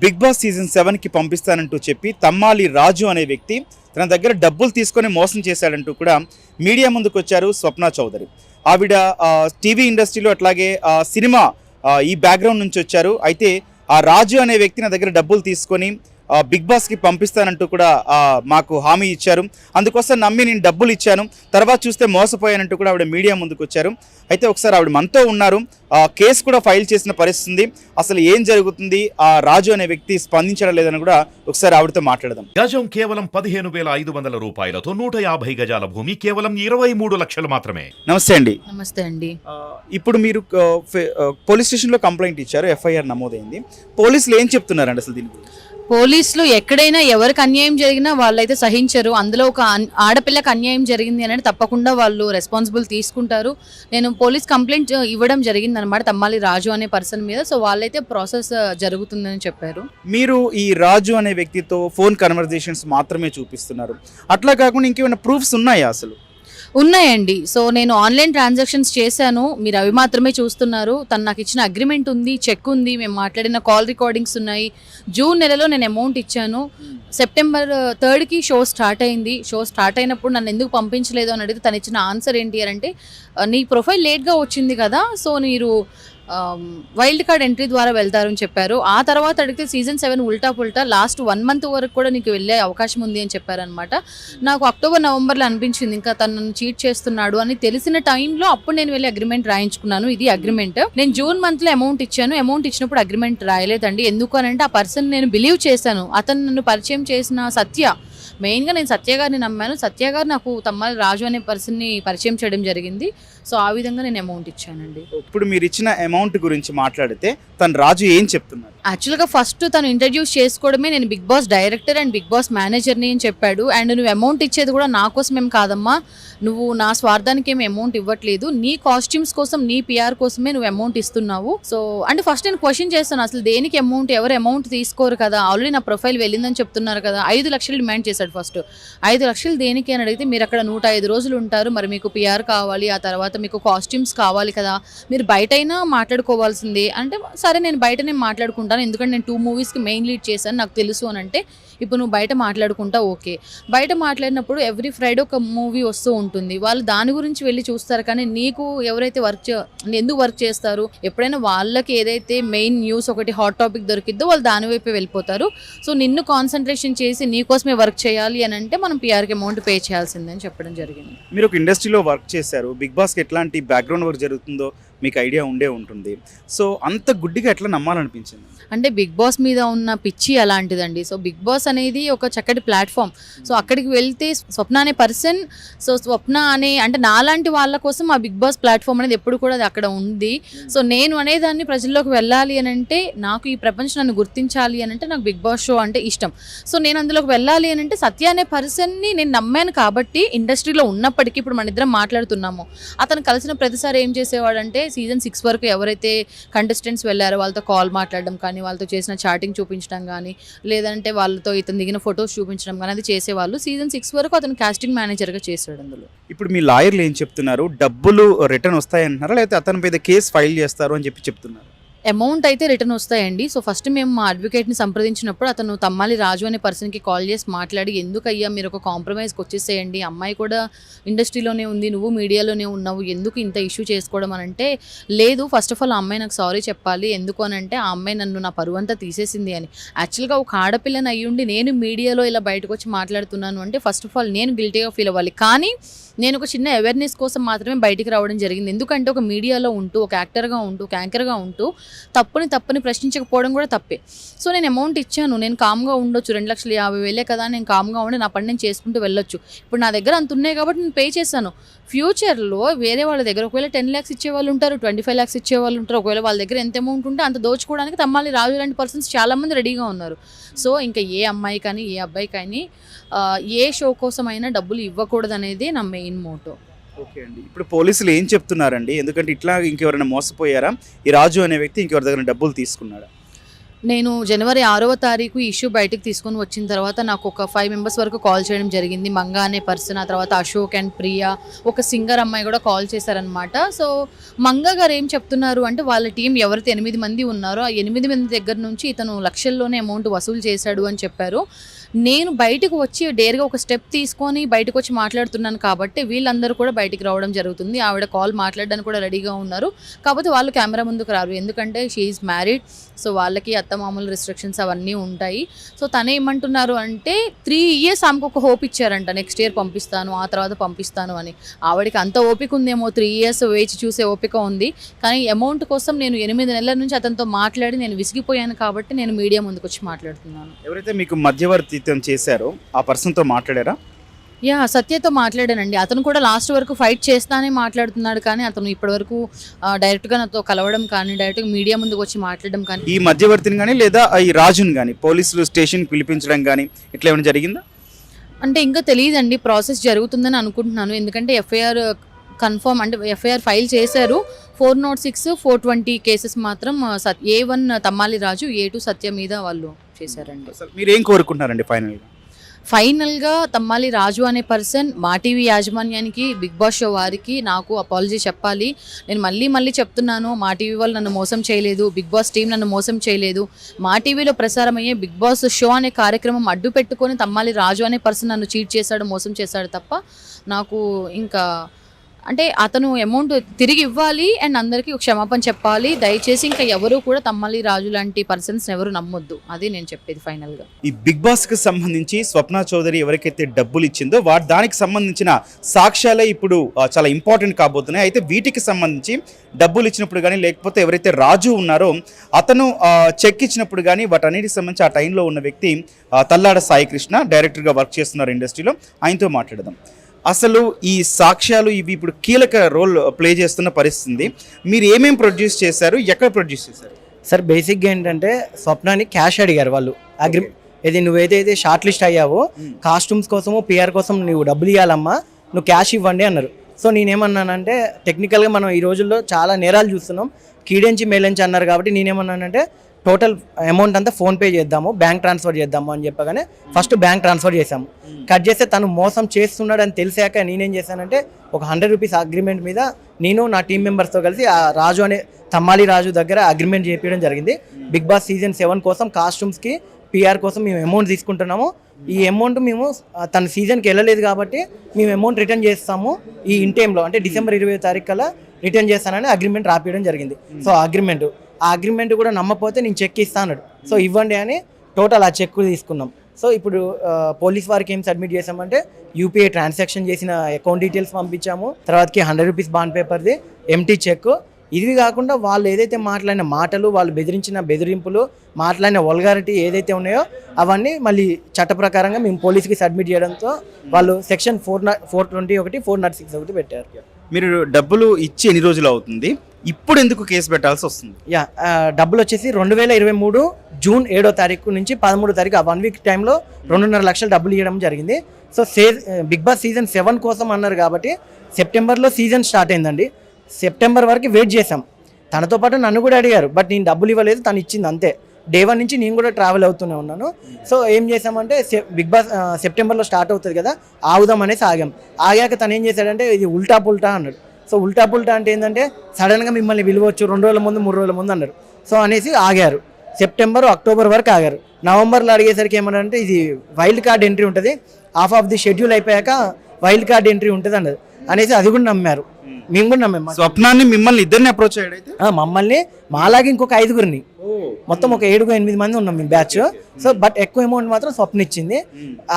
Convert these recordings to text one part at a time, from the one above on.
Big boss season 7కి పంపిస్తానంటూ చెప్పి తమ్మాలి రాజు అనే వ్యక్తి తన దగ్గర డబ్బులు తీసుకొని మోసం చేశాడంటూ కూడా మీడియా ముందుకు వచ్చారు స్వప్న చౌదరి. ఆవిడ టీవీ ఇండస్ట్రీలో అట్లాగే సినిమా ఈ బ్యాక్గ్రౌండ్ నుంచి వచ్చారు. అయితే ఆ రాజు అనే వ్యక్తి నా దగ్గర డబ్బులు తీసుకొని బిగ్ బాస్కి పంపిస్తానంటూ కూడా మాకు హామీ ఇచ్చారు. అందుకోసం నమ్మి నేను డబ్బులు ఇచ్చాను, తర్వాత చూస్తే మోసపోయానంటూ కూడా ఆవిడ మీడియా ముందుకు వచ్చారు. అయితే ఒకసారి ఆవిడ మనతో ఉన్నారు, కేసు కూడా ఫైల్ చేసిన పరిస్థితి. అసలు ఏం జరుగుతుంది, ఆ రాజు అనే వ్యక్తి స్పందించడం లేదని కూడా ఒకసారి ఆవిడతో మాట్లాడదాం. గజం కేవలం 15,500 రూపాయలతో 150 గజాల భూమి కేవలం 23 లక్షలు మాత్రమే. నమస్తే అండి. నమస్తే అండి. ఇప్పుడు మీరు పోలీస్ స్టేషన్లో కంప్లైంట్ ఇచ్చారు, ఎఫ్ఐఆర్ నమోదైంది. పోలీసులు ఏం చెప్తున్నారండి అసలు దీని గురించి? పోలీసులు ఎక్కడైనా ఎవరికి అన్యాయం జరిగినా వాళ్ళైతే సహించరు. అందులో ఒక ఆడపిల్లకి అన్యాయం జరిగింది అనేది తప్పకుండా వాళ్ళు రెస్పాన్సిబుల్ తీసుకుంటారు. నేను పోలీస్ కంప్లైంట్ ఇవ్వడం జరిగింది అనమాట తమ్మాలి రాజు అనే పర్సన్ మీద. సో వాళ్ళైతే ప్రాసెస్ జరుగుతుందని చెప్పారు. మీరు ఈ రాజు అనే వ్యక్తితో ఫోన్ కన్వర్జేషన్స్ మాత్రమే చూపిస్తున్నారు, అట్లా కాకుండా ఇంకేమైనా ప్రూఫ్స్ ఉన్నాయా అసలు? ఉన్నాయండి. సో నేను ఆన్లైన్ ట్రాన్సాక్షన్స్ చేశాను, మీరు అవి మాత్రమే చూస్తున్నారు. తను నాకు ఇచ్చిన అగ్రిమెంట్ ఉంది, చెక్ ఉంది, మేము మాట్లాడిన కాల్ రికార్డింగ్స్ ఉన్నాయి. జూన్ నెలలో నేను అమౌంట్ ఇచ్చాను. సెప్టెంబర్ 3కి షో స్టార్ట్ అయింది. షో స్టార్ట్ అయినప్పుడు నన్ను ఎందుకు పంపించలేదు అని అడిగితే తను ఇచ్చిన ఆన్సర్ ఏంటి అంటే, నీ ప్రొఫైల్ లేట్గా వచ్చింది కదా, సో మీరు వైల్డ్ కార్డ్ ఎంట్రీ ద్వారా వెళ్తారని చెప్పారు. ఆ తర్వాత అడిగితే సీజన్ 7 ఉల్టా పుల్టా లాస్ట్ 1 మంత్ వరకు కూడా నీకు వెళ్ళే అవకాశం ఉంది అని చెప్పారనమాట. నాకు అక్టోబర్ నవంబర్లో అనిపించింది ఇంకా తను నన్ను చీట్ చేస్తున్నాడు అని తెలిసిన టైంలో అప్పుడు నేను వెళ్ళి అగ్రిమెంట్ రాయించుకున్నాను. ఇది అగ్రిమెంట్. నేను జూన్ మంత్లో అమౌంట్ ఇచ్చాను. అమౌంట్ ఇచ్చినప్పుడు అగ్రిమెంట్ రాయలేదండి. ఎందుకు అని అంటే ఆ పర్సన్ నేను బిలీవ్ చేశాను. అతను నన్ను పరిచయం చేసిన సత్య, మెయిన్గా నేను సత్య గారిని నమ్మాను. సత్య గారు నాకు తమ్మాలి రాజు అనే పర్సన్ని పరిచయం చేయడం జరిగింది. సో ఆ విధంగా నేను అమౌంట్ ఇచ్చానండి. ఇప్పుడు మీరు ఇచ్చిన అమౌంట్ గురించి మాట్లాడితే తను రాజు ఏం చెప్తున్నారు? యాక్చువల్గా ఫస్ట్ తను ఇంట్రడ్యూస్ చేసుకోవడమే నేను big boss director and big boss మేనేజర్ని అని చెప్పాడు. అండ్ నువ్వు అమౌంట్ ఇచ్చేది కూడా నా కోసం ఏం కాదమ్మా, నువ్వు నా స్వార్థానికి ఏమి అమౌంట్ ఇవ్వట్లేదు, నీ కాస్ట్యూమ్స్ కోసం నీ పిఆర్ కోసమే నువ్వు అమౌంట్ ఇస్తున్నావు. సో అంటే ఫస్ట్ నేను క్వశ్చన్ చేస్తాను, అసలు దేనికి అమౌంట్, ఎవరు అమౌంట్ తీసుకోరు కదా, ఆల్రెడీ నా ప్రొఫైల్ వెళ్ళిందని చెప్తున్నారు కదా. 5 లక్షలు డిమాండ్ చేశాడు ఫస్ట్. 5 లక్షలు దేనికి అని అడిగితే, మీరు అక్కడ 105 రోజులు ఉంటారు, మరి మీకు పిఆర్ కావాలి, ఆ తర్వాత మీకు కాస్ట్యూమ్స్ కావాలి కదా, మీరు బయటైనా మాట్లాడుకోవాల్సిందే అంటే, సరే నేను బయటనే మాట్లాడుకుంటాను, ఎందుకంటే నేను 2 మూవీస్కి మెయిన్ లీడ్ చేశాను, నాకు తెలుసు అని అంటే, ఇప్పుడు నువ్వు బయట మాట్లాడుకుంటా ఓకే. బయట మాట్లాడినప్పుడు ఎవ్రీ ఫ్రైడే ఒక మూవీ వస్తూ ఉంటుంది, వాళ్ళు దాని గురించి వెళ్ళి చూస్తారు. కానీ నీకు ఎవరైతే ఎందుకు వర్క్ చేస్తారు, ఎప్పుడైనా వాళ్ళకి ఏదైతే మెయిన్ న్యూస్ ఒకటి హాట్ టాపిక్ దొరికిద్దో వాళ్ళు దాని వైపే వెళ్ళిపోతారు. సో నిన్ను కాన్సన్ట్రేషన్ చేసి నీకోసమే వర్క్ చేయాలి అని అంటే మనం పిఆర్కి అమౌంట్ పే చేయాల్సిందని చెప్పడం జరిగింది. మీరు ఒక ఇండస్ట్రీలో వర్క్ చేశారు, బిగ్ బాస్కి ఎట్లాంటి బ్యాక్గ్రౌండ్ వర్క్ జరుగుతుందో మీకు ఐడియా ఉండే ఉంటుంది. సో అంత గుడ్డిగా ఎట్లా నమ్మాలనిపించింది? అంటే బిగ్ బాస్ మీద ఉన్న పిచ్చి అలాంటిదండి. సో బిగ్ బాస్ అనేది ఒక చక్కటి ప్లాట్ఫామ్. సో అక్కడికి వెళ్తే స్వప్న అనే పర్సన్, సో స్వప్న అనే అంటే నాలాంటి వాళ్ళ కోసం ఆ బిగ్ బాస్ ప్లాట్ఫామ్ అనేది ఎప్పుడు కూడా అది అక్కడ ఉంది. సో నేను అనేదాన్ని ప్రజల్లోకి వెళ్ళాలి అని అంటే, నాకు ఈ ప్రపంచం నన్ను గుర్తించాలి అని అంటే నాకు బిగ్ బాస్ షో అంటే ఇష్టం. సో నేను అందులోకి వెళ్ళాలి అని అంటే సత్య అనే పర్సన్ని నేను నమ్మాను కాబట్టి, ఇండస్ట్రీలో ఉన్నప్పటికీ ఇప్పుడు మన ఇద్దరం మాట్లాడుతున్నాము. అతను కలిసిన ప్రతిసారి ఏం చేసేవాడంటే, సీజన్ 6 వరకు ఎవరైతే కంటెస్టెంట్స్ వెళ్ళారో వాళ్ళతో కాల్ మాట్లాడడం కానీ, వాళ్ళతో చేసిన చాటింగ్ చూపించడం కానీ, లేదంటే వాళ్ళతో ఇతను దిగిన ఫొటోస్ చూపించడం కానీ అది చేసేవాళ్ళు. సీజన్ 6 వరకు అతను కాస్టింగ్ మేనేజర్గా చేశాడు అందులో. ఇప్పుడు మీ లాయర్లు ఏం చెప్తున్నారు? డబ్బులు రిటర్న్ వస్తాయంటున్నారా, లేకపోతే అతని మీద కేసు ఫైల్ చేస్తారు అని చెప్తున్నారు? అమౌంట్ అయితే రిటర్న్ వస్తాయండి. సో ఫస్ట్ మేము మా అడ్వకేట్ని సంప్రదించినప్పుడు అతను తమ్మాలి రాజు అనే పర్సన్కి కాల్ చేసి మాట్లాడి, ఎందుకయ్యా మీరు ఒక కాంప్రమైజ్కి వచ్చేసేయండి, అమ్మాయి కూడా ఇండస్ట్రీలోనే ఉంది, నువ్వు మీడియాలోనే ఉన్నావు, ఎందుకు ఇంత ఇష్యూ చేసుకోవడం అని అంటే, లేదు ఫస్ట్ ఆఫ్ ఆల్ ఆ అమ్మాయి నాకు సారీ చెప్పాలి, ఎందుకు అని అంటే ఆ అమ్మాయి నన్ను నా పరువంతా తీసేసింది అని. యాక్చువల్గా ఒక ఆడపిల్లని అయ్యుండి నేను మీడియాలో ఇలా బయటకు వచ్చి మాట్లాడుతున్నాను అంటే ఫస్ట్ ఆఫ్ ఆల్ నేను గిల్టీగా ఫీల్ అవ్వాలి. కానీ నేను ఒక చిన్న అవేర్నెస్ కోసం మాత్రమే బయటికి రావడం జరిగింది. ఎందుకంటే ఒక మీడియాలో ఉంటూ, ఒక యాక్టర్గా ఉంటూ, ఒక యాంకర్గా ఉంటూ తప్పుని ప్రశ్నించకపోవడం కూడా తప్పే. సో నేను అమౌంట్ ఇచ్చాను, నేను కామ్గా ఉండొచ్చు, 2,50,000 కదా, నేను కామ్గా ఉండి నా పని నేను చేసుకుంటూ వెళ్ళొచ్చు. ఇప్పుడు నా దగ్గర అంత ఉన్నాయి కాబట్టి నేను పే చేశాను. ఫ్యూచర్లో వేరే వాళ్ళ దగ్గర ఒకవేళ 10 lakhs ఇచ్చేవాళ్ళు ఉంటారు, 25 lakhs ఇచ్చేవాళ్ళు ఉంటారు. ఒకవేళ వాళ్ళ దగ్గర ఎంత అమౌంట్ ఉంటే అంత దోచుకోవడానికి తమ్మాలి రాజు లాంటి పర్సన్స్ చాలామంది రెడీగా ఉన్నారు. సో ఇంకా ఏ అమ్మాయి కానీ ఏ అబ్బాయి కానీ ఏ షో కోసమైనా డబ్బులు ఇవ్వకూడదు అనేది నా మెయిన్ మోటో. ఓకే అండి, ఇప్పుడు పోలీసులు ఏం చెప్తున్నారండి? ఎందుకంటే ఇట్లా ఇంకెవరైనా మోసపోయారా, ఈ రాజు అనే వ్యక్తి ఇంకెవరి దగ్గర డబ్బులు తీసుకున్నాడా? నేను జనవరి 6వ తారీఖు ఈ ఇష్యూ బయటకు తీసుకొని వచ్చిన తర్వాత నాకు ఒక 5 మెంబర్స్ వరకు కాల్ చేయడం జరిగింది. మంగా అనే పర్సన్, ఆ తర్వాత అశోక్ అండ్ ప్రియా, ఒక సింగర్ అమ్మాయి కూడా కాల్ చేశారనమాట. సో మంగా గారు ఏం చెప్తున్నారు అంటే వాళ్ళ టీం ఎవరైతే 8 మంది ఉన్నారో ఆ 8 మంది దగ్గర నుంచి ఇతను లక్షల్లోనే అమౌంట్ వసూలు చేశాడు అని చెప్పారు. నేను బయటకు వచ్చి డేర్గా ఒక స్టెప్ తీసుకొని బయటకు వచ్చి మాట్లాడుతున్నాను కాబట్టి వీళ్ళందరూ కూడా బయటికి రావడం జరుగుతుంది. ఆవిడ కాల్ మాట్లాడడానికి కూడా రెడీగా ఉన్నారు. కాకపోతే వాళ్ళు కెమెరా ముందుకు రారు, ఎందుకంటే షీ ఈజ్ మ్యారీడ్. సో వాళ్ళకి అత్తమామూలు రిస్ట్రిక్షన్స్ అవన్నీ ఉంటాయి. సో తను ఏమంటున్నారు అంటే 3 years ఆమెకు ఒక హోప్ ఇచ్చారంట, నెక్స్ట్ ఇయర్ పంపిస్తాను, ఆ తర్వాత పంపిస్తాను అని. ఆవిడకి అంత ఓపిక ఉందేమో, 3 years వేచి చూసే ఓపిక ఉంది. కానీ అమౌంట్ కోసం నేను 8 నెలల నుంచి అతనితో మాట్లాడి నేను విసిగిపోయాను కాబట్టి నేను మీడియా ముందుకు వచ్చి మాట్లాడుతున్నాను. ఎవరైతే మీకు మధ్యవర్తిత్వం చేశారో ఆ పర్సన్తో మాట్లాడారా? యా, సత్యతో మాట్లాడానండి. అతను కూడా లాస్ట్ వరకు ఫైట్ చేస్తానే మాట్లాడుతున్నాడు, కానీ అతను ఇప్పటివరకు డైరెక్ట్గా నాతో కలవడం కానీ డైరెక్ట్గా మీడియా ముందుకు వచ్చి మాట్లాడడం కానీ. ఈ మధ్యవర్తిని కానీ లేదా ఈ రాజుని కానీ పోలీసులు స్టేషన్కి పిలిపించడం కానీ ఇట్లా ఏమైనా జరిగిందా? అంటే ఇంకా తెలియదండి, ప్రాసెస్ జరుగుతుందని అనుకుంటున్నాను. ఎందుకంటే ఎఫ్ఐఆర్ కన్ఫర్మ్ అంటే ఎఫ్ఐఆర్ ఫైల్ చేశారు. 406, 420 కేసెస్ మాత్రం A1 తమ్మాలి రాజు, A2 సత్య మీద వాళ్ళు చేశారండి. అసలు మీరు ఏం కోరుకుంటున్నారండి ఫైనల్గా తమ్మాలి రాజు అనే పర్సన్ మా టీవీ యాజమాన్యానికి, బిగ్ బాస్ షో వారికి నాకు అపాలజీ చెప్పాలి. నేను మళ్ళీ చెప్తున్నాను, మా టీవీ వాళ్ళు నన్ను మోసం చేయలేదు, బిగ్ బాస్ టీం నన్ను మోసం చేయలేదు. మా టీవీలో ప్రసారమయ్యే బిగ్ బాస్ షో అనే కార్యక్రమం అడ్డు పెట్టుకొని తమ్మాలి రాజు అనే పర్సన్ నన్ను చీట్ చేశాడు, మోసం చేశాడు తప్ప నాకు ఇంకా అంటే అతను అమౌంట్ తిరిగి ఇవ్వాలి అండ్ అందరికీ క్షమాపణ చెప్పాలి. దయచేసి ఇంకా ఎవరు కూడా తమ్మాలి రాజు లాంటి పర్సన్స్ ఎవరు నమ్మొద్దు, అది నేను చెప్పేది ఫైనల్గా. ఈ బిగ్ బాస్కి సంబంధించి స్వప్న చౌదరి ఎవరికైతే డబ్బులు ఇచ్చిందో దానికి సంబంధించిన సాక్ష్యాలే ఇప్పుడు చాలా ఇంపార్టెంట్ కాబోతున్నాయి. అయితే వీటికి సంబంధించి డబ్బులు ఇచ్చినప్పుడు కానీ లేకపోతే ఎవరైతే రాజు ఉన్నారో అతను చెక్ ఇచ్చినప్పుడు కానీ వాటన్నిటికి సంబంధించి ఆ టైంలో ఉన్న వ్యక్తి తల్లాడ సాయి కృష్ణ డైరెక్టర్గా వర్క్ చేస్తున్నారు ఇండస్ట్రీలో. ఆయనతో మాట్లాడదాం. అసలు ఈ సాక్ష్యాలు ఇవి ఇప్పుడు కీలక రోల్ ప్లే చేస్తున్న పరిస్థితి. మీరు ఏమేమి ప్రొడ్యూస్ చేశారు, ఎక్కడ ప్రొడ్యూస్ చేశారు? సార్ బేసిక్గా ఏంటంటే స్వప్నాని క్యాష్ అడిగారు వాళ్ళు. ఇది నువ్వేదైతే షార్ట్ లిస్ట్ అయ్యావో కాస్ట్యూమ్స్ కోసము పిఆర్ కోసం నువ్వు డబ్బులు ఇవ్వాలమ్మా, నువ్వు క్యాష్ ఇవ్వండి అన్నారు. సో నేనేమన్నానంటే టెక్నికల్గా మనం ఈ రోజుల్లో చాలా నేరాలు చూస్తున్నాం, కీడెంచి మేలెంచి అన్నారు కాబట్టి నేనేమన్నానంటే టోటల్ అమౌంట్ అంతా ఫోన్పే చేద్దాము, బ్యాంక్ ట్రాన్స్ఫర్ చేద్దాము అని చెప్పగానే ఫస్ట్ బ్యాంక్ ట్రాన్స్ఫర్ చేశాము. కట్ చేస్తే తను మోసం చేస్తున్నాడు అని తెలిసాక నేనేం చేశానంటే ఒక 100 రూపీస్ అగ్రిమెంట్ మీద నేను నా టీం మెంబర్స్తో కలిసి ఆ రాజు అనే తమ్మాలి రాజు దగ్గర అగ్రిమెంట్ చేయించడం జరిగింది. బిగ్ బాస్ సీజన్ 7 కోసం కాస్ట్యూమ్స్కి పిఆర్ కోసం మేము అమౌంట్ తీసుకుంటున్నాము. ఈ అమౌంట్ మేము తన సీజన్కి వెళ్ళలేదు కాబట్టి మేము అమౌంట్ రిటర్న్ చేస్తాము ఈ ఇన్ టైంలో, అంటే డిసెంబర్ 20వ తారీఖు కల్లా రిటర్న్ చేస్తానని అగ్రిమెంట్ రాపియడం జరిగింది. సో ఆ అగ్రిమెంట్ కూడా నమ్మకపోతే నేను చెక్ ఇస్తాను అన్నాడు. సో ఇవ్వండి అని టోటల్ ఆ చెక్ తీసుకున్నాం. సో ఇప్పుడు పోలీస్ వారికి ఏం సబ్మిట్ చేసామంటే యూపీఐ ట్రాన్సాక్షన్ చేసిన అకౌంట్ డీటెయిల్స్ పంపించాము, తర్వాతకి 100 రూపీస్ బాండ్ పేపర్ది ఎంటీ చెక్. ఇది కాకుండా వాళ్ళు ఏదైతే మాట్లాడిన మాటలు, వాళ్ళు బెదిరించిన బెదిరింపులు, మాట్లాడిన వల్గారిటీ ఏదైతే ఉన్నాయో అవన్నీ మళ్ళీ చట్ట ప్రకారంగా మేము పోలీస్కి సబ్మిట్ చేయడంతో వాళ్ళు సెక్షన్ 421, 406 ఒకటి పెట్టారు. మీరు డబ్బులు ఇచ్చి ఎన్ని రోజులు అవుతుంది, ఇప్పుడు ఎందుకు కేసు పెట్టాల్సి వస్తుంది? డబ్బులు వచ్చేసి 2023 జూన్ 7వ తారీఖు నుంచి 13వ తారీఖు ఆ 1 వీక్ టైంలో 2.5 లక్షలు డబ్బులు ఇవ్వడం జరిగింది. సో బిగ్ బాస్ సీజన్ 7 కోసం అన్నారు కాబట్టి సెప్టెంబర్లో సీజన్ స్టార్ట్ అయిందండి. సెప్టెంబర్ వరకు వెయిట్ చేసాం. తనతో పాటు నన్ను కూడా అడిగారు, బట్ నేను డబ్బులు ఇవ్వలేదు, తను ఇచ్చింది అంతే. డే 1 నుంచి నేను కూడా ట్రావెల్ అవుతూనే ఉన్నాను. సో ఏం చేసామంటే బిగ్ బాస్ సెప్టెంబర్లో స్టార్ట్ అవుతుంది కదా, ఆగుదాం అనేసి ఆగాక తను ఏం చేశాడంటే ఇది ఉల్టా పుల్టా అన్నాడు. సో ఉల్టా పుల్టా అంటే ఏంటంటే సడన్గా మిమ్మల్ని పిలవచ్చు 2 రోజుల ముందు 3 రోజుల ముందు అన్నారు. సో అనేసి ఆగారు. సెప్టెంబర్, అక్టోబర్ వరకు ఆగారు. నవంబర్లో అడిగేసరికి ఏమన్నారంటే ఇది వైల్డ్ కార్డ్ ఎంట్రీ ఉంటుంది, హాఫ్ ఆఫ్ ది షెడ్యూల్ అయిపోయాక వైల్డ్ కార్డ్ ఎంట్రీ ఉంటుంది అన్నది అనేసి అది కూడా నమ్మారు. మేము కూడా నమ్మాము. స్వప్నాన్ని మిమ్మల్ని ఇద్దరిని అప్రోచ్ అయ్యాడు, మమ్మల్ని మాలాగే ఇంకొక 5గురిని, మొత్తం ఒక 7-8 మంది ఉన్నాం మేము బ్యాచ్. సో బట్ ఎక్కువ అమౌంట్ మాత్రం స్వప్న ఇచ్చింది.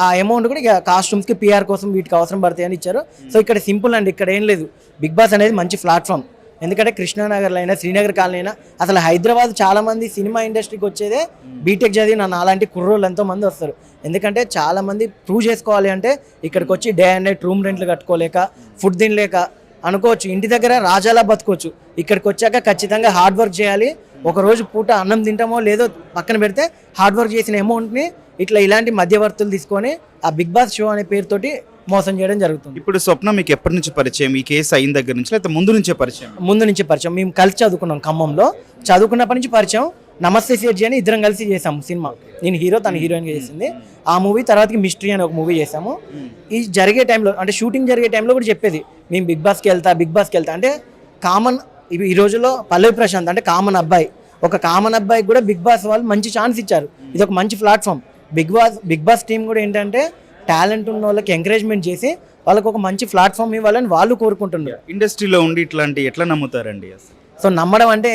ఆ అమౌంట్ కూడా ఇక కాస్ట్యూమ్స్కి పిఆర్ కోసం వీటికి అవసరం పడతాయి అని ఇచ్చారు. సో ఇక్కడ సింపుల్ అండి, ఇక్కడ ఏం లేదు. బిగ్ బాస్ అనేది మంచి ప్లాట్ఫామ్. ఎందుకంటే కృష్ణానగర్లో అయినా, శ్రీనగర్ కాలనీ అయినా, అసలు హైదరాబాద్ చాలా మంది సినిమా ఇండస్ట్రీకి వచ్చేదే బీటెక్ చదివి నాలాంటి కుర్రోళ్ళు ఎంతో మంది వస్తారు. ఎందుకంటే చాలా మంది ప్రూవ్ చేసుకోవాలి అంటే ఇక్కడికి వచ్చి డే అండ్ నైట్ రూమ్ రెంట్లు కట్టుకోలేక, ఫుడ్ తినలేక అనుకోవచ్చు, ఇంటి దగ్గర రాజాలా బతుకోవచ్చు. ఇక్కడికి వచ్చాక ఖచ్చితంగా హార్డ్ వర్క్ చేయాలి. ఒక రోజు పూట అన్నం తింటామో లేదో పక్కన పెడితే హార్డ్ వర్క్ చేసిన అమౌంట్ని ఇలాంటి మధ్యవర్తులు తీసుకొని ఆ బిగ్ బాస్ షో అనే పేరుతోటి మోసం చేయడం జరుగుతుంది. ఇప్పుడు స్వప్న మీకు ఎప్పటి నుంచి పరిచయం? ఈ కేసు అయిన దగ్గర నుంచి లేకపోతే ముందు నుంచే పరిచయం? ముందు నుంచి పరిచయం. మేము కలిసి చదువుకున్నాం ఖమ్మంలో. చదువుకున్నప్పటి నుంచి పరిచయం. నమస్తే సేట్జీ అని ఇద్దరం కలిసి చేసాము సినిమా. నేను హీరో, తను హీరోయిన్గా చేసింది. ఆ మూవీ తర్వాతకి మిస్టరీ అని ఒక మూవీ చేసాము. ఈ జరిగే టైంలో అంటే షూటింగ్ జరిగే టైంలో కూడా చెప్పేది, మేము బిగ్ బాస్కి వెళ్తా అంటే కామన్ ఈ రోజుల్లో పల్లవి ప్రశాంత్ అంటే కామన్ అబ్బాయి, ఒక కామన్ అబ్బాయికి కూడా బిగ్ బాస్ వాళ్ళు మంచి ఛాన్స్ ఇచ్చారు. ఇది ఒక మంచి ప్లాట్ఫామ్. బిగ్ బాస్ టీం కూడా ఏంటంటే టాలెంట్ ఉన్న వాళ్ళకి ఎంకరేజ్మెంట్ చేసి వాళ్ళకి ఒక మంచి ప్లాట్ఫామ్ ఇవ్వాలని వాళ్ళు కోరుకుంటున్నారు. ఇండస్ట్రీలో ఉండి ఇట్లాంటి ఎట్లా నమ్ముతారండి అసలు? సో నమ్మడం అంటే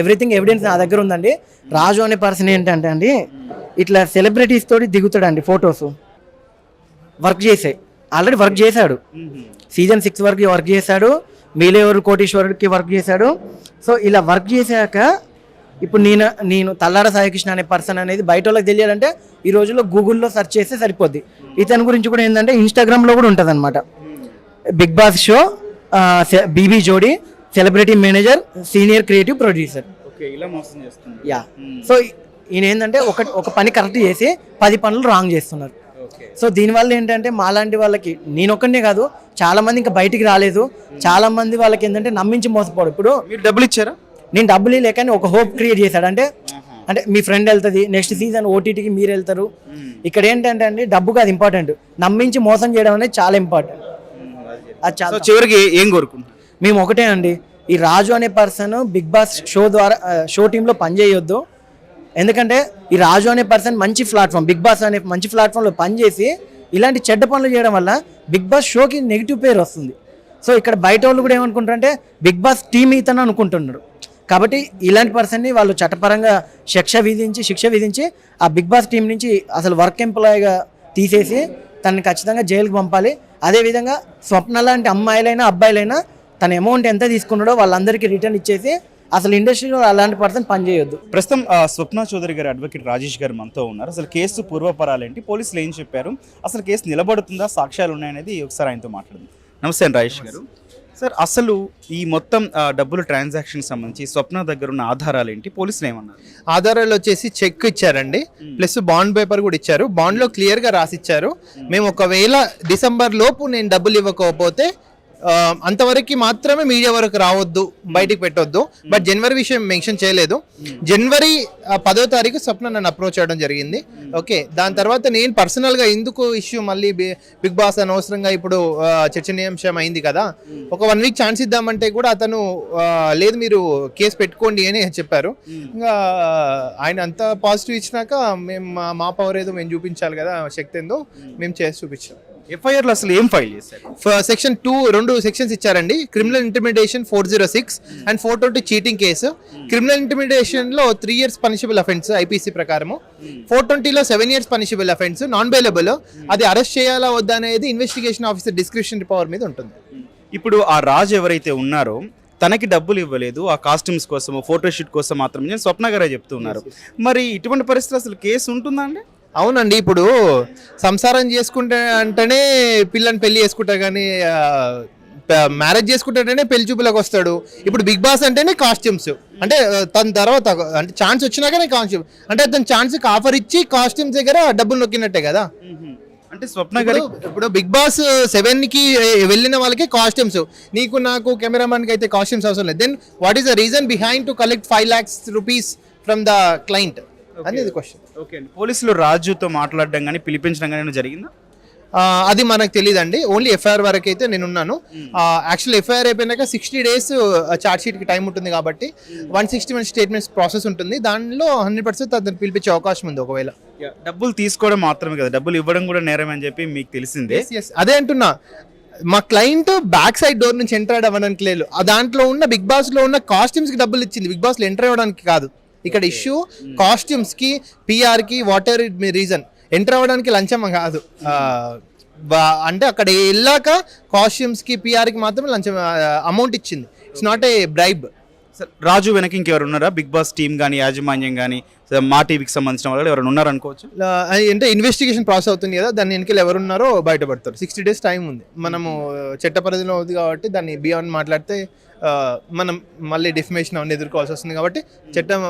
ఎవ్రీథింగ్ ఎవిడెన్స్ నా దగ్గర ఉందండి. రాజు అనే పర్సన్ ఏంటంటే అండి ఇట్లా సెలబ్రిటీస్ తోటి దిగుతాడండి ఫొటోస్, వర్క్ చేసాయి, ఆల్రెడీ వర్క్ చేశాడు. సీజన్ 6 వరకు వర్క్ చేశాడు. మీలేవరు కోటీశ్వరుడికి వర్క్ చేశాడు. సో ఇలా వర్క్ చేశాక ఇప్పుడు నేను తల్లాడ సాయికృష్ణ అనే పర్సన్ అనేది బయట వాళ్ళకి తెలియాలంటే ఈ రోజుల్లో గూగుల్లో సెర్చ్ చేస్తే సరిపోద్ది. ఇతని గురించి కూడా ఏంటంటే ఇన్స్టాగ్రామ్లో కూడా ఉంటుంది అనమాట. బిగ్ బాస్ షో బీబీ జోడీ celebrity manager senior creative producer. Yeah. So ఈయన ఏంటంటే ఒక పని కరెక్ట్ చేసి 10 పనులు రాంగ్ చేస్తున్నారు. సో దీనివల్ల ఏంటంటే మాలాంటి వాళ్ళకి, నేను ఒక్కనే కాదు చాలా మంది ఇంకా బయటికి రాలేదు, చాలా మంది వాళ్ళకి ఏంటంటే నమ్మించి మోసపోడు. ఇప్పుడు మీరు డబ్బులు ఇచ్చారా? నేను డబ్బులు లేకని ఒక హోప్ క్రియేట్ చేశాడు. అంటే మీ ఫ్రెండ్ వెళ్తుంది, నెక్స్ట్ సీజన్ ఓటీటీకి మీరు వెళ్తారు. ఇక్కడ ఏంటంటే అండి డబ్బు కాదు ఇంపార్టెంట్, నమ్మించి మోసం చేయడం అనేది చాలా ఇంపార్టెంట్. అది చాలా. చివరికి ఏం కోరుకుంటున్నారు? మేము ఒకటే అండి, ఈ రాజు అనే పర్సన్ బిగ్ బాస్ షో టీంలో పనిచేయొద్దు. ఎందుకంటే ఈ రాజు అనే పర్సన్ మంచి ప్లాట్ఫామ్, బిగ్ బాస్ అనే మంచి ప్లాట్ఫామ్లో పనిచేసి ఇలాంటి చెడ్డ పనులు చేయడం వల్ల బిగ్ బాస్ షోకి నెగిటివ్ పేరు వస్తుంది. సో ఇక్కడ బయట వాళ్ళు కూడా ఏమనుకుంటారంటే బిగ్ బాస్ టీమ్ ఇతను అనుకుంటున్నారు. కాబట్టి ఇలాంటి పర్సన్ని వాళ్ళు చట్టపరంగా శిక్ష విధించి ఆ బిగ్ బాస్ టీం నుంచి అసలు వర్క్ ఎంప్లాయీగా తీసేసి తనని ఖచ్చితంగా జైలుకి పంపాలి. అదేవిధంగా స్వప్న లాంటి అమ్మాయిలైనా అబ్బాయిలైనా తన అమౌంట్ ఎంత తీసుకున్నాడో వాళ్ళందరికీ రిటర్న్ ఇచ్చేసి అసలు ఇండస్ట్రీలో అలాంటి పర్సన్ పనిచేయొద్దు. ప్రస్తుతం స్వప్న చౌదరి గారు, అడ్వకేట్ రాజేష్ గారు మనతో ఉన్నారు. అసలు కేసు పూర్వపరాలేంటి, పోలీసులు ఏం చెప్పారు, అసలు కేసు నిలబడుతుందా, సాక్ష్యాలు ఉన్నాయనేది ఒకసారి ఆయనతో మాట్లాడదాం. నమస్తే అండి రాజేష్ గారు. సార్, అసలు ఈ మొత్తం డబ్బులు ట్రాన్సాక్షన్ సంబంధించి స్వప్న దగ్గర ఉన్న ఆధారాలు ఏంటి, పోలీసులు ఏమన్నారు? ఆధారాలు వచ్చేసి చెక్ ఇచ్చారండి, ప్లస్ బాండ్ పేపర్ కూడా ఇచ్చారు. బాండ్లో క్లియర్గా రాసిచ్చారు, మేము ఒకవేళ డిసెంబర్ లోపు నేను డబ్బులు ఇవ్వకపోతే అంతవరకు మాత్రమే మీడియా వరకు రావద్దు, బయటికి పెట్టొద్దు. బట్ జనవరి విషయం మెన్షన్ చేయలేదు. జనవరి 10వ తారీఖు స్వప్న నన్ను అప్రోచ్ చేయడం జరిగింది. ఓకే, దాని తర్వాత నేను పర్సనల్గా ఎందుకు ఇష్యూ మళ్ళీ బిగ్ బాస్ అనవసరంగా ఇప్పుడు చర్చనీయాంశం అయింది కదా, ఒక 1 వీక్ ఛాన్స్ ఇద్దామంటే కూడా అతను లేదు మీరు కేసు పెట్టుకోండి అని చెప్పారు. ఇంకా ఆయన అంత పాజిటివ్ ఇచ్చినాక మేము మా పవర్ ఏదో మేము చూపించాలి కదా, శక్తి ఏందో మేము చేసి చూపించాం. ఎఫ్ఐఆర్లో అసలు ఏం ఫైల్ చేశారు? సెక్షన్ 2 2 సెక్షన్స్ ఇచ్చారండి. Criminal intimidation 406 and 420 cheating case. Criminal intimidation లో 3 years పనిషబుల్ అఫెన్స్ ఐపీసీ ప్రకారము, 420లో 7 years punishable offence, non bailable. అది అరెస్ట్ చేయాలా వద్దా అనేది ఇన్వెస్టిగేషన్ ఆఫీసర్ డిస్క్రిప్షన్ పవర్ మీద ఉంటుంది. ఇప్పుడు ఆ రాజు ఎవరైతే ఉన్నారో తనకి డబ్బులు ఇవ్వలేదు, ఆ కాస్ట్యూమ్స్ కోసం, ఫోటోషూట్ కోసం మాత్రమే స్వప్న గారే చెప్తున్నారు. మరి ఇటువంటి పరిస్థితులు అసలు కేసు ఉంటుందా అండి? అవునండి, ఇప్పుడు సంసారం చేసుకుంటే అంటేనే పిల్లని పెళ్లి చేసుకుంటారు, కానీ మ్యారేజ్ చేసుకుంటాడంటే పెళ్లి చూపులకు వస్తాడు. ఇప్పుడు బిగ్ బాస్ అంటేనే కాస్ట్యూమ్స్, అంటే తన తర్వాత అంటే ఛాన్స్ వచ్చినాకనే కాస్ట్యూమ్, అంటే తన ఛాన్స్కి ఆఫర్ ఇచ్చి కాస్ట్యూమ్స్ దగ్గర డబ్బులు నొక్కినట్టే కదా. అంటే స్వప్న గారు ఇప్పుడు బిగ్ బాస్ 7కి వెళ్ళిన వాళ్ళకి కాస్ట్యూమ్స్, నీకు నాకు కెమెరామెన్కి అయితే కాస్ట్యూమ్స్ అవసరం లేదు. Then what is the reason behind to collect 5 lakhs rupees from the client అనేది క్వశ్చన్. ఓకే అండి, పోలీసులు రాజుతో మాట్లాడడం కానీ పిలిపించడం కానీ జరిగిందా? అది మనకు తెలియదండి. ఓన్లీ ఎఫ్ఐఆర్ వరకు అయితే నేను ఉన్నాను. యాక్చువల్ ఎఫ్ఐఆర్ అయిపోయినాక 60 days ఛార్జ్ షీట్కి టైం ఉంటుంది కాబట్టి 161 స్టేట్మెంట్స్ ప్రాసెస్ ఉంటుంది. దానిలో 100% అతను పిలిపించే అవకాశం ఉంది. ఒకవేళ డబ్బులు తీసుకోవడం మాత్రమే కదా, డబ్బులు ఇవ్వడం కూడా నేరం అని చెప్పి మీకు తెలిసిందే. అదే అంటున్నా, మా క్లయింట్ బ్యాక్ సైడ్ డోర్ నుంచి ఎంటర్ అవ్వడానికి లేదు. దాంట్లో ఉన్న బిగ్ బాస్ లో ఉన్న కాస్ట్యూమ్స్ కి డబ్బులు ఇచ్చింది, బిగ్ బాస్ లో ఎంటర్ అవ్వడానికి కాదు. ఇక్కడ ఇష్యూ కాస్ట్యూమ్స్ కి, పిఆర్ కి, what ever it me reason, enter అవ్వడానికి లంచం కాదు. అంటే అక్కడ వెళ్ళాక కాస్ట్యూమ్స్ కి, పిఆర్ కి మాత్రం లంచం అమౌంట్ ఇచ్చింది. It's not a bribe. Raju వెనక ఇంకెవరు ఉన్నారా? బిగ్ బాస్ టీమ్ కానీ, యాజమాన్యం కానీ, మా టీవీకి సంబంధించిన వాళ్ళు ఎవరైనా ఉన్నారు అనుకోవచ్చు? అంటే ఇన్వెస్టిగేషన్ ప్రాసెస్ అవుతుంది కదా, దాని వెనకాల ఎవరున్నారో బయటపడతారు. 60 days టైం ఉంది. మనము చట్ట పరిధిలో ఉంది కాబట్టి దాన్ని బియాండ్ మాట్లాడితే మనం మళ్ళీ డిఫమేషన్ అవన్నీ ఎదుర్కోవాల్సి వస్తుంది. కాబట్టి చట్టం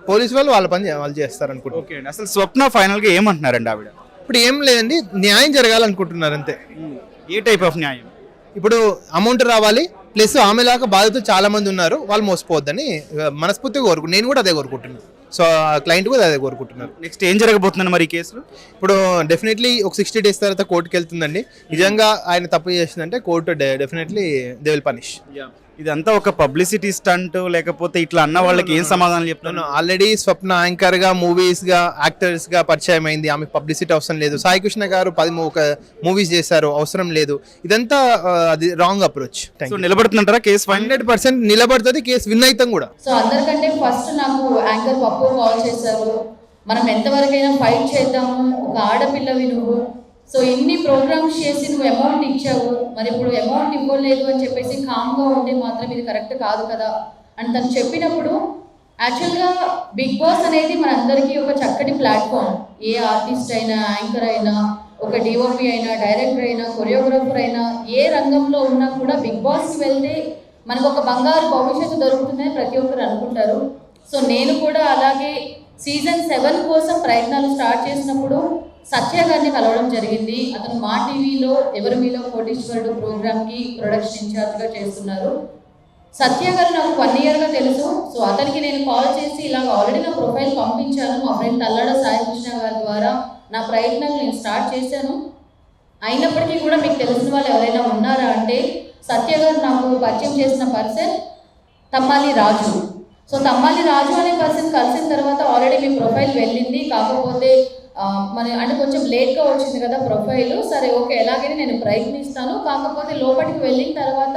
పోలీసు వాళ్ళు వాళ్ళ పని వాళ్ళు చేస్తారు అనుకుంటున్నాను. ఓకే అండి, అసలు స్వప్న ఫైనల్గా ఏమంటున్నారండి ఆవిడ? ఇప్పుడు ఏం లేదండి, న్యాయం జరగాలనుకుంటున్నారు అంతే. ఏ టైప్ ఆఫ్ న్యాయం? ఇప్పుడు అమౌంట్ రావాలి, ప్లస్ ఆమెలాగా బాధితులు చాలా మంది ఉన్నారు, వాళ్ళు మోసపోవద్దని మనస్ఫూర్తిగా నేను కూడా అదే కోరుకుంటున్నాను. సో ఆ క్లయింట్ కూడా అదే కోరుకుంటున్నారు. నెక్స్ట్ ఏం జరగబోతుందండి మరి ఈ కేసులో? ఇప్పుడు డెఫినెట్లీ ఒక 60 days తర్వాత కోర్టుకి వెళ్తుందండి. నిజంగా ఆయన తప్పు చేసిందంటే court definitely they will punish. ఇదంతా ఒక పబ్లిసిటీ స్టంట్ లేకపోతే ఇట్లా అన్న వాళ్ళకి ఏం సమాధానం చెప్తాను? ఆల్రెడీ స్వప్న యాంకర్ గా, మూవీస్ గా, యాక్టర్స్ గా పరిచయం అయింది. ఆమె పబ్లిసిటీ అవసరం లేదు. సాయి కృష్ణ గారు 10 మూవీస్ చేశారు, అవసరం లేదు. ఇదంతా అది రాంగ్ అప్రోచ్. సో నిలబడుతుంటారా కేసు? 100% నిలబడుతుంది, కేసు విన్ అవుతాం కూడా. సో అందరికంటే ఫస్ట్ నాకు యాంకర్ పప్పు కాల్ చేశారు, మనం ఎంతవరకైనా ఫైట్ చేద్దాము, ఒక ఆడపిల్లవి నువ్వు, సో ఇన్ని ప్రోగ్రామ్స్ చేసి నువ్వు అమౌంట్ ఇచ్చావు, మరి ఇప్పుడు అమౌంట్ ఇవ్వలేదు అని చెప్పేసి కామ్గా ఉంటే మాత్రం ఇది కరెక్ట్ కాదు కదా అని తను చెప్పినప్పుడు, యాక్చువల్గా బిగ్ బాస్ అనేది మనందరికీ ఒక చక్కటి ప్లాట్ఫామ్. ఏ ఆర్టిస్ట్ అయినా, యాంకర్ అయినా, ఒక డిఓపి అయినా, డైరెక్టర్ అయినా, కొరియోగ్రాఫర్ అయినా, ఏ రంగంలో ఉన్నా కూడా బిగ్ బాస్కి వెళ్తే మనకు ఒక బంగారు భవిష్యత్తు దొరుకుతుందని ప్రతి ఒక్కరు అనుకుంటారు. సో నేను కూడా అలాగే సీజన్ 7 కోసం ప్రయత్నాలు స్టార్ట్ చేసినప్పుడు సత్య గారిని కలవడం జరిగింది. అతను మా టీవీలో ఎవరు మీలో కోటీశ్వరుడు ప్రోగ్రామ్కి ప్రొడక్షన్ ఇన్ఛార్జ్గా చేస్తున్నారు. సత్య గారు నాకు 1 yearగా తెలుసు. సో అతనికి నేను కాల్ చేసి ఇలాగ ఆల్రెడీ నా ప్రొఫైల్ పంపించాను, మా ఫ్రెండ్ తల్లడ సాయి కృష్ణ గారి ద్వారా నా ప్రయత్నాలు నేను స్టార్ట్ చేశాను, అయినప్పటికీ కూడా మీకు తెలిసిన వాళ్ళు ఎవరైనా ఉన్నారా అంటే సత్య గారు నాకు పరిచయం చేసిన పర్సన్ తమ్మాలి రాజు. సో తమ్మాలి రాజు అనే పర్సన్ కలిసిన తర్వాత ఆల్రెడీ మీ ప్రొఫైల్ వెళ్ళింది, కాకపోతే అంటే కొంచెం లేట్గా వచ్చింది కదా ప్రొఫైల్, సరే ఓకే ఎలాగైనా నేను ప్రయత్నిస్తాను, కాకపోతే లోపలికి వెళ్ళిన తర్వాత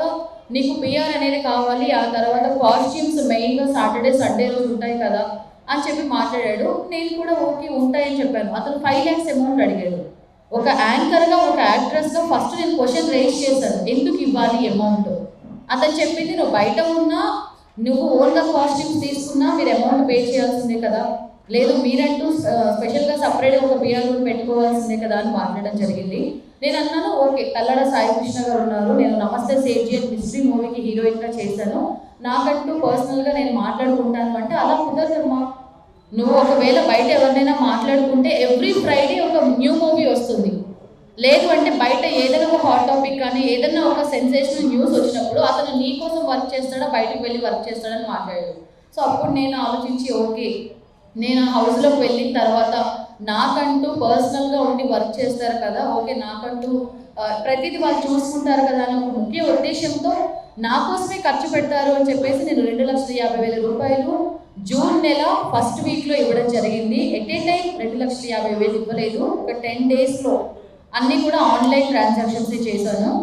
నీకు పిఆర్ అనేది కావాలి, ఆ తర్వాత కాస్ట్యూమ్స్ మెయిన్గా సాటర్డే సండే రోజు ఉంటాయి కదా అని చెప్పి మాట్లాడాడు. నేను కూడా ఓకే ఉంటాయని చెప్పాను. అతను 5 lakhs అమౌంట్ అడిగాడు. ఒక యాంకర్గా, ఒక యాక్ట్రెస్గా ఫస్ట్ నేను క్వశ్చన్ రేజ్ చేశాను, ఎందుకు ఇవ్వాలి అమౌంట్? అతను చెప్పింది, నువ్వు బయట ఉన్నా, నువ్వు ఓన్గా కాస్ట్యూమ్స్ తీసుకున్నా మీరు అమౌంట్ పే చేయాల్సిందే కదా, లేదు మీరంటూ స్పెషల్గా సపరేట్గా ఒక పిఆర్ రూమ్ పెట్టుకోవాల్సిందే కదా అని మాట్లాడడం జరిగింది. నేను అన్నాను ఓకే, తల్లడ సాయి కృష్ణ గారు ఉన్నారు, నేను నమస్తే సేజీ అని మిస్ట్రీ మూవీకి హీరోయిన్గా చేశాను, నాకంటూ పర్సనల్గా నేను మాట్లాడుకుంటాను అంటే అలా కుదరదమ్మా. నువ్వు ఒకవేళ బయట ఎవరినైనా మాట్లాడుకుంటే ఎవ్రీ ఫ్రైడే ఒక న్యూ మూవీ వస్తుంది, లేదు అంటే బయట ఏదైనా ఒక హాట్ టాపిక్ కానీ ఏదైనా ఒక సెన్సేషనల్ న్యూస్ వచ్చినప్పుడు అతను నీ కోసం వర్క్ చేస్తాడా, బయటకు వెళ్ళి వర్క్ చేస్తాడని మాట్లాడాడు. సో అప్పుడు నేను ఆలోచించి ఓకే, నేను హౌస్లోకి వెళ్ళిన తర్వాత నాకంటూ పర్సనల్గా ఉండి వర్క్ చేస్తారు కదా, ఓకే నాకంటూ ప్రతిదీ వాళ్ళు చూసుకుంటారు కదా అని ఒక ముఖ్య ఉద్దేశంతో నా కోసమే ఖర్చు పెడతారు అని చెప్పేసి నేను 2,50,000 రూపాయలు జూన్ నెల ఫస్ట్ వీక్లో ఇవ్వడం జరిగింది. ఎట్ ఏ టైం 2,50,000 ఇవ్వలేదు, ఒక 10 daysలో అన్నీ కూడా ఆన్లైన్ ట్రాన్సాక్షన్స్ చేశాను.